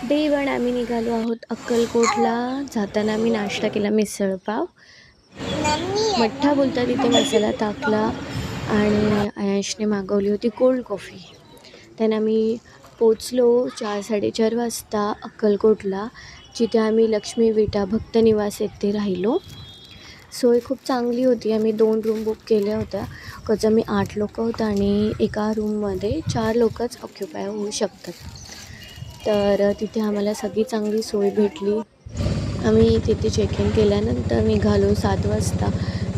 Day 1 आम्ही निघालो आहोत अक्कलकोटला. जाताना आम्ही नाश्ता केला मिसळपाव. मठ्ठा बोलतात तिथे मसाला टाकला आणि आयशने मागवली होती कोल्ड कॉफी. त्यानं आम्ही पोचलो 4-4:30 वाजता अक्कलकोटला, जिथे आम्ही लक्ष्मी विटा भक्त निवास येथे राहिलो. सोय खूप चांगली होती. आम्ही 2 रूम बुक केल्या होत्या. कसं आम्ही 8 लोकं होतो आणि एका रूममध्ये 4 लोकच ऑक्युपाय होऊ शकतात. तर तिथे आम्हाला सगळी चांगली सोय भेटली. आम्ही तिथे चेक इन केल्यानंतर निघालो 7 वाजता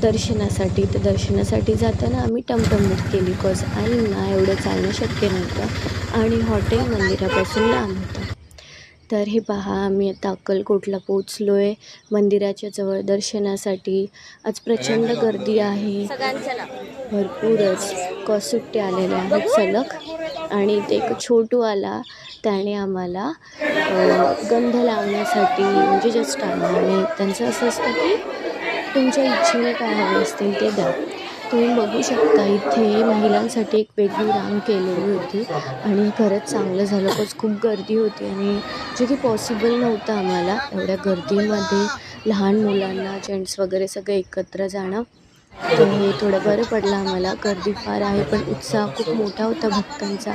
दर्शनासाठी. तर दर्शनासाठी जाताना आम्ही टमटम बुक केली. आईंना एवढं चालणं शक्य नव्हतं आणि हॉटेल मंदिरापासून लांब होतं. तर हे पहा, आम्ही आता अक्कलकोटला पोचलो आहे मंदिराच्या जवळ दर्शनासाठी. आज प्रचंड गर्दी आहे. भरपूरच कसुट्टे आलेले आहेत सलग. आणि ते एक छोटू आला, त्याने आम्हाला गंध लावण्यासाठी म्हणजे जस्ट आला आणि त्यांचं असं असतं की तुमच्या इच्छेने काय हवे असतील ते द्या. तुम्ही बघू शकता इथे महिलांसाठी एक वेगळी रांग केलेली होती आणि खरंच चांगलं झालं. खूप गर्दी होती आणि जे की पॉसिबल नव्हतं आम्हाला एवढ्या गर्दीमध्ये लहान मुलांना, जेंट्स वगैरे सगळं एकत्र जाणं. तर हे थोडं बरं पडलं आम्हाला. गर्दी फार आहे पण उत्साह खूप मोठा होता भक्तांचा.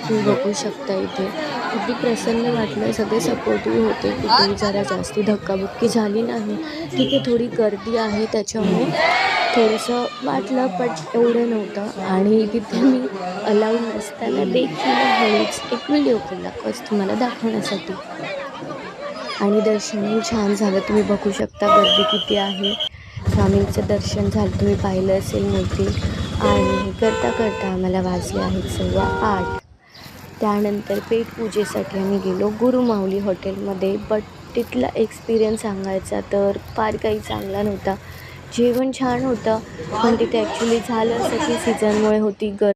तुम्ही बघू शकता इथे. अगदी प्रसन्न वाटलं. सगळे सपोर्टिव्ह होते. कुठेही जरा जास्ती धक्काबुक्की झाली नाही. तिथे थोडी गर्दी आहे त्याच्यामुळे थोडंसं वाटलं, पण एवढं नव्हतं. आणि तिथे मी अलाउड नसताना देखील हळूच एक व्हिडिओ केला तुम्हाला दाखवण्यासाठी. आणि दर्शनही छान झालं. तुम्ही बघू शकता गर्दी किती आहे. स्वामींचं दर्शन झालं, तुम्ही पाहिलं असेल मोठी. आणि करता करता आम्हाला वाजले आहेत 8:15. त्यानंतर पेटपूजेसाठी आम्ही गेलो गुरुमाऊली हॉटेलमध्ये. बट तिथला एक्सपिरियन्स सांगायचा तर फार काही चांगला नव्हता. जेवण छान होतं पण तिथे ॲक्च्युली झालं असं की सीझनमुळे होती